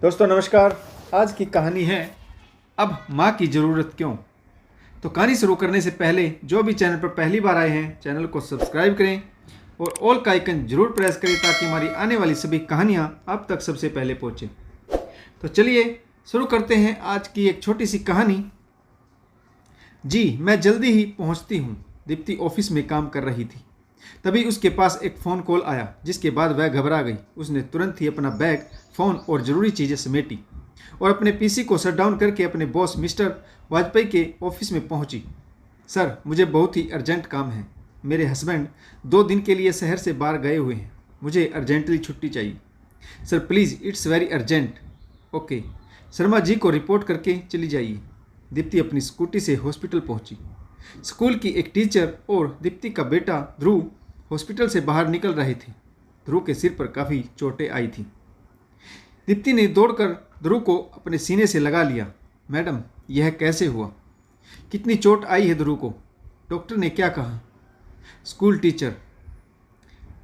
दोस्तों नमस्कार। आज की कहानी है अब माँ की ज़रूरत क्यों। तो कहानी शुरू करने से पहले जो भी चैनल पर पहली बार आए हैं चैनल को सब्सक्राइब करें और ऑल का आइकन जरूर प्रेस करें ताकि हमारी आने वाली सभी कहानियाँ आप तक सबसे पहले पहुँचें। तो चलिए शुरू करते हैं आज की एक छोटी सी कहानी। जी मैं जल्दी ही पहुँचती हूँ। दीप्ति ऑफिस में काम कर रही थी। तभी उसके पास एक फ़ोन कॉल आया जिसके बाद वह घबरा गई। उसने तुरंत ही अपना बैग, फ़ोन और ज़रूरी चीज़ें समेटी और अपने पीसी को शट डाउन करके अपने बॉस मिस्टर वाजपेयी के ऑफिस में पहुंची। सर मुझे बहुत ही अर्जेंट काम है। मेरे हस्बैंड 2 दिन के लिए शहर से बाहर गए हुए हैं। मुझे अर्जेंटली छुट्टी चाहिए। Sir please it's very urgent. Okay Sharma ji को रिपोर्ट करके चली जाइए। दीप्ति अपनी स्कूटी से हॉस्पिटल पहुंची। स्कूल की एक टीचर और दीप्ति का बेटा ध्रुव हॉस्पिटल से बाहर निकल रहे थे। ध्रुव के सिर पर काफ़ी चोटें आई थी। दीप्ति ने दौड़कर ध्रुव को अपने सीने से लगा लिया। मैडम यह कैसे हुआ? कितनी चोट आई है ध्रुव को? डॉक्टर ने क्या कहा? School teacher.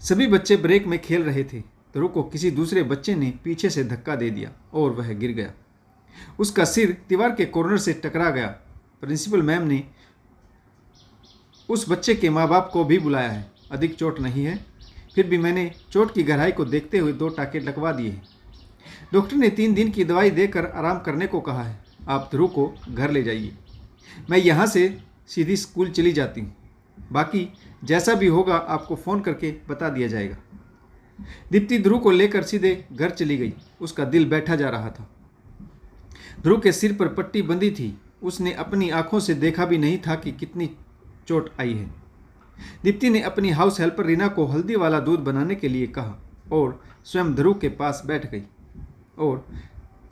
सभी बच्चे ब्रेक में खेल रहे थे। ध्रुव को किसी दूसरे बच्चे ने पीछे से धक्का दे दिया और वह गिर गया। उसका सिर दीवार के कॉर्नर से टकरा गया। प्रिंसिपल मैम ने उस बच्चे के माँ बाप को भी बुलाया है। अधिक चोट नहीं है, फिर भी मैंने चोट की गहराई को देखते हुए 2 टाँके लगवा दिए हैं। डॉक्टर ने 3 दिन की दवाई देकर आराम करने को कहा है। आप ध्रुव को घर ले जाइए। मैं यहाँ से सीधी स्कूल चली जाती हूँ। बाकी जैसा भी होगा आपको फ़ोन करके बता दिया जाएगा। दीप्ति ध्रुव को लेकर सीधे घर चली गई। उसका दिल बैठा जा रहा था। ध्रुव के सिर पर पट्टी बंधी थी। उसने अपनी आंखों से देखा भी नहीं था कि कितनी चोट आई है। दीप्ति ने अपनी हाउस हेल्पर रीना को हल्दी वाला दूध बनाने के लिए कहा और स्वयं ध्रुव के पास बैठ गई और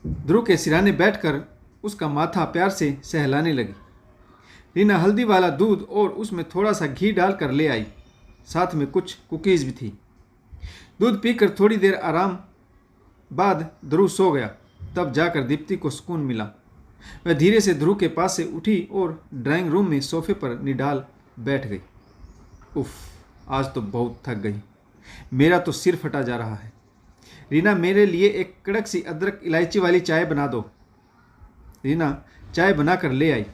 ध्रुव के सिरहाने बैठकर उसका माथा प्यार से सहलाने लगी। रीना हल्दी वाला दूध और उसमें थोड़ा सा घी डालकर ले आई। साथ में कुछ कुकीज़ भी थी। दूध पीकर थोड़ी देर आराम बाद ध्रुव सो गया। तब जाकर दीप्ति को सुकून मिला। वह धीरे से ध्रुव के पास से उठी और ड्राइंग रूम में सोफे पर निडाल बैठ गई। उफ, आज तो बहुत थक गई। मेरा तो सिर फटा जा रहा है। रीना मेरे लिए एक कड़क सी अदरक इलायची वाली चाय बना दो। रीना चाय बनाकर ले आई।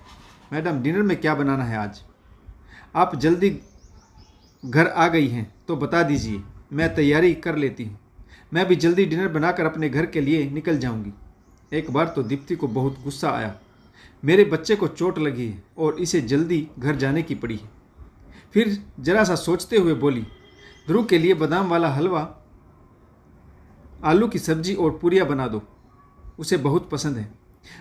मैडम डिनर में क्या बनाना है आज? आप जल्दी घर आ गई हैं तो बता दीजिए, मैं तैयारी कर लेती हूँ। मैं भी जल्दी डिनर बनाकर अपने घर के लिए निकल जाऊँगी। एक बार तो दीप्ति को बहुत गुस्सा आया। मेरे बच्चे को चोट लगी है और इसे जल्दी घर जाने की पड़ी है। फिर जरा सा सोचते हुए बोली, ध्रुव के लिए बादाम वाला हलवा, आलू की सब्जी और पूरियाँ बना दो। उसे बहुत पसंद है।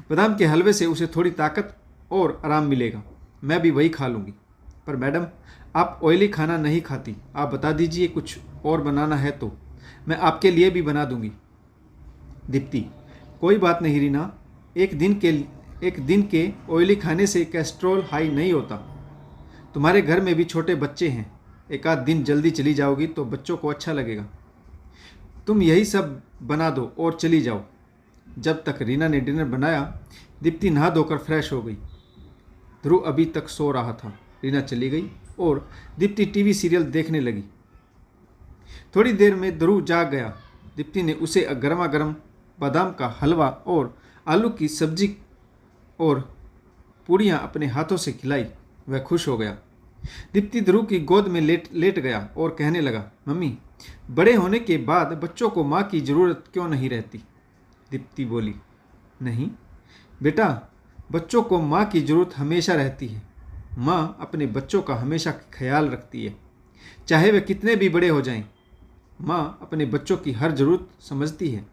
बादाम के हलवे से उसे थोड़ी ताकत और आराम मिलेगा। मैं भी वही खा लूँगी। पर मैडम आप ऑयली खाना नहीं खाती। आप बता दीजिए कुछ और बनाना है तो मैं आपके लिए भी बना दूँगी। दीप्ति कोई बात नहीं रीना, एक दिन के ऑयली खाने से कोलेस्ट्रॉल हाई नहीं होता। तुम्हारे घर में भी छोटे बच्चे हैं। एक आध दिन जल्दी चली जाओगी तो बच्चों को अच्छा लगेगा। तुम यही सब बना दो और चली जाओ। जब तक रीना ने डिनर बनाया दीप्ति नहा धोकर फ्रेश हो गई। ध्रुव अभी तक सो रहा था। रीना चली गई और दीप्ति टीवी सीरियल देखने लगी। थोड़ी देर में ध्रुव जाग गया। दीप्ति ने उसे गर्मा गर्म बादाम का हलवा और आलू की सब्जी और पूड़ियाँ अपने हाथों से खिलाई। वह खुश हो गया। दीप्ति ध्रुव की गोद में लेट गया और कहने लगा, मम्मी बड़े होने के बाद बच्चों को माँ की ज़रूरत क्यों नहीं रहती? दीप्ति बोली, नहीं बेटा, बच्चों को माँ की ज़रूरत हमेशा रहती है। माँ अपने बच्चों का हमेशा ख्याल रखती है, चाहे वे कितने भी बड़े हो जाएं। माँ अपने बच्चों की हर ज़रूरत समझती है।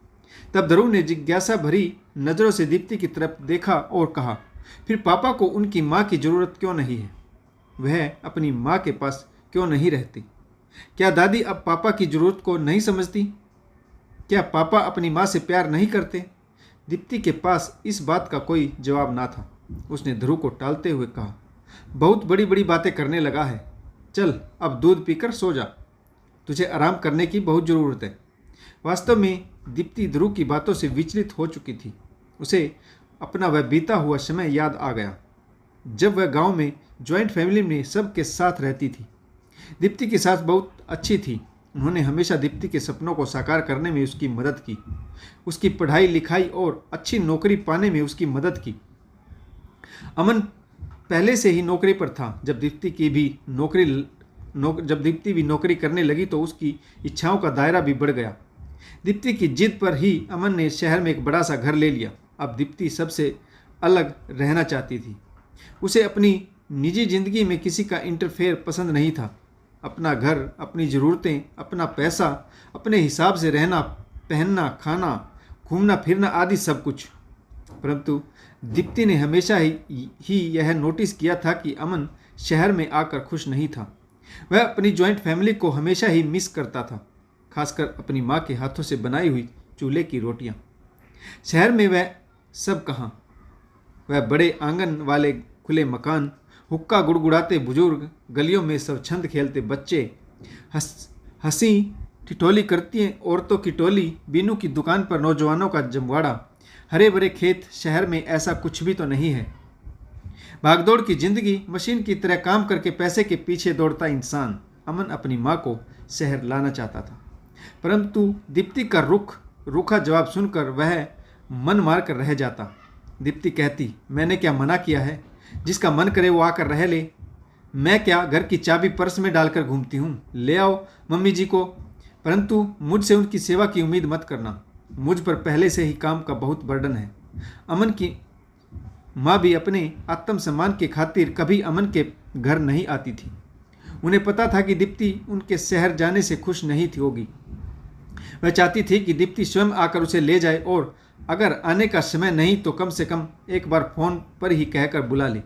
तब ध्रुव ने जिज्ञासा भरी नज़रों से दीप्ति की तरफ देखा और कहा, फिर पापा को उनकी माँ की ज़रूरत क्यों नहीं है? वह अपनी माँ के पास क्यों नहीं रहती? क्या दादी अब पापा की ज़रूरत को नहीं समझती? क्या पापा अपनी माँ से प्यार नहीं करते? दीप्ति के पास इस बात का कोई जवाब ना था। उसने ध्रुव को टालते हुए कहा, बहुत बड़ी बड़ी बातें करने लगा है। चल अब दूध पीकर सो जा। तुझे आराम करने की बहुत ज़रूरत है। वास्तव में दीप्ति ध्रुव की बातों से विचलित हो चुकी थी। उसे अपना वह बीता हुआ समय याद आ गया जब वह गांव में जॉइंट फैमिली में सबके साथ रहती थी। दीप्ति की सास बहुत अच्छी थी। उन्होंने हमेशा दीप्ति के सपनों को साकार करने में उसकी मदद की, उसकी पढ़ाई लिखाई और अच्छी नौकरी पाने में उसकी मदद की। अमन पहले से ही नौकरी पर था। जब दीप्ति भी नौकरी करने लगी तो उसकी इच्छाओं का दायरा भी बढ़ गया। दीप्ति की जिद पर ही अमन ने शहर में एक बड़ा सा घर ले लिया। अब दीप्ति सबसे अलग रहना चाहती थी। उसे अपनी निजी जिंदगी में किसी का इंटरफेयर पसंद नहीं था। अपना घर, अपनी ज़रूरतें, अपना पैसा, अपने हिसाब से रहना, पहनना, खाना, घूमना फिरना आदि सब कुछ। परंतु दीप्ति ने हमेशा ही यह नोटिस किया था कि अमन शहर में आकर खुश नहीं था। वह अपनी जॉइंट फैमिली को हमेशा ही मिस करता था, खासकर अपनी माँ के हाथों से बनाई हुई चूल्हे की रोटियाँ। शहर में वह सब कहाँ। वह बड़े आंगन वाले खुले मकान, हुक्का गुड़गुड़ाते बुजुर्ग, गलियों में सब छंद खेलते बच्चे, हंसी ठिठोली करती औरतों की टोली, बीनू की दुकान पर नौजवानों का जमवाड़ा, हरे भरे खेत। शहर में ऐसा कुछ भी तो नहीं है। भागदौड़ की जिंदगी, मशीन की तरह काम करके पैसे के पीछे दौड़ता इंसान। अमन अपनी माँ को शहर लाना चाहता था, परंतु दीप्ति का रूखा जवाब सुनकर वह मन मार कर रह जाता। दीप्ति कहती, मैंने क्या मना किया है? जिसका मन करे वो आकर रह ले। मैं क्या घर की चाबी पर्स में डालकर घूमती हूँ? ले आओ मम्मी जी को, परंतु मुझसे उनकी सेवा की उम्मीद मत करना। मुझ पर पहले से ही काम का बहुत बर्डन है। अमन की माँ भी अपने आत्मसम्मान के खातिर कभी अमन के घर नहीं आती थी। उन्हें पता था कि दीप्ति उनके शहर जाने से खुश नहीं थी होगी। वह चाहती थी कि दीप्ति स्वयं आकर उसे ले जाए और अगर आने का समय नहीं तो कम से कम एक बार फ़ोन पर ही कहकर बुला ले।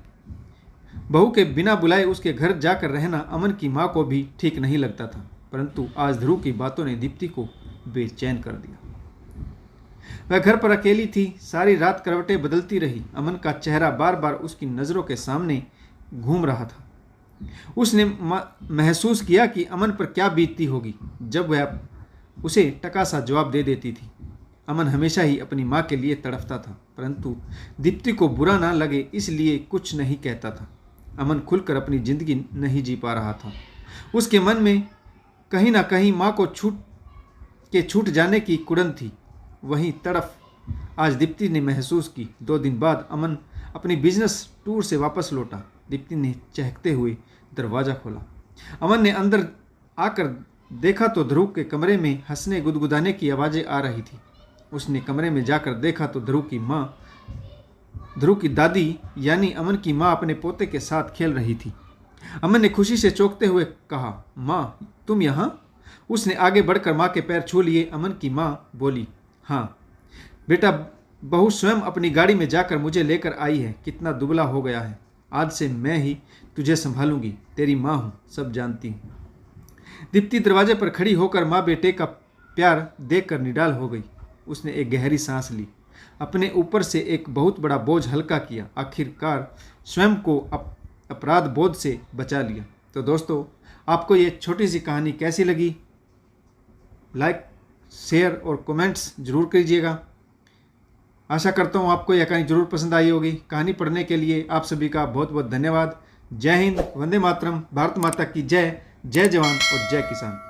बहू के बिना बुलाए उसके घर जाकर रहना अमन की माँ को भी ठीक नहीं लगता था, परंतु आज ध्रुव की बातों ने दीप्ति को बेचैन कर दिया। वह घर पर अकेली थी। सारी रात करवटें बदलती रही। अमन का चेहरा बार बार उसकी नज़रों के सामने घूम रहा था। उसने महसूस किया कि अमन पर क्या बीतती होगी जब वह उसे टका सा जवाब दे देती थी। अमन हमेशा ही अपनी माँ के लिए तड़फता था, परंतु दीप्ति को बुरा ना लगे इसलिए कुछ नहीं कहता था। अमन खुलकर अपनी ज़िंदगी नहीं जी पा रहा था। उसके मन में कहीं ना कहीं माँ को छूट जाने की कुड़न थी। वहीं तड़फ आज दीप्ति ने महसूस की। 2 दिन बाद अमन अपनी बिजनेस टूर से वापस लौटा। दीप्ति ने चहकते हुए दरवाज़ा खोला। अमन ने अंदर आकर देखा तो ध्रुव के कमरे में हंसने गुदगुदाने की आवाज़ें आ रही थी। उसने कमरे में जाकर देखा तो ध्रुव की दादी यानी अमन की माँ अपने पोते के साथ खेल रही थी। अमन ने खुशी से चौंकते हुए कहा, माँ तुम यहाँ? उसने आगे बढ़कर माँ के पैर छू लिए। अमन की माँ बोली, हाँ बेटा, बहू स्वयं अपनी गाड़ी में जाकर मुझे लेकर आई है। कितना दुबला हो गया है। आज से मैं ही तुझे संभालूंगी। तेरी माँ हूँ, सब जानती हूँ। दीप्ति दरवाजे पर खड़ी होकर माँ बेटे का प्यार देखकर निडाल हो गई। उसने एक गहरी सांस ली, अपने ऊपर से एक बहुत बड़ा बोझ हल्का किया। आखिरकार स्वयं को अपराध बोध से बचा लिया। तो दोस्तों, आपको ये छोटी सी कहानी कैसी लगी? लाइक, शेयर और कमेंट्स जरूर कीजिएगा। आशा करता हूँ आपको यह कहानी जरूर पसंद आई होगी। कहानी पढ़ने के लिए आप सभी का बहुत बहुत धन्यवाद। जय हिंद, वंदे मातरम, भारत माता की जय। जय जवान और जय किसान।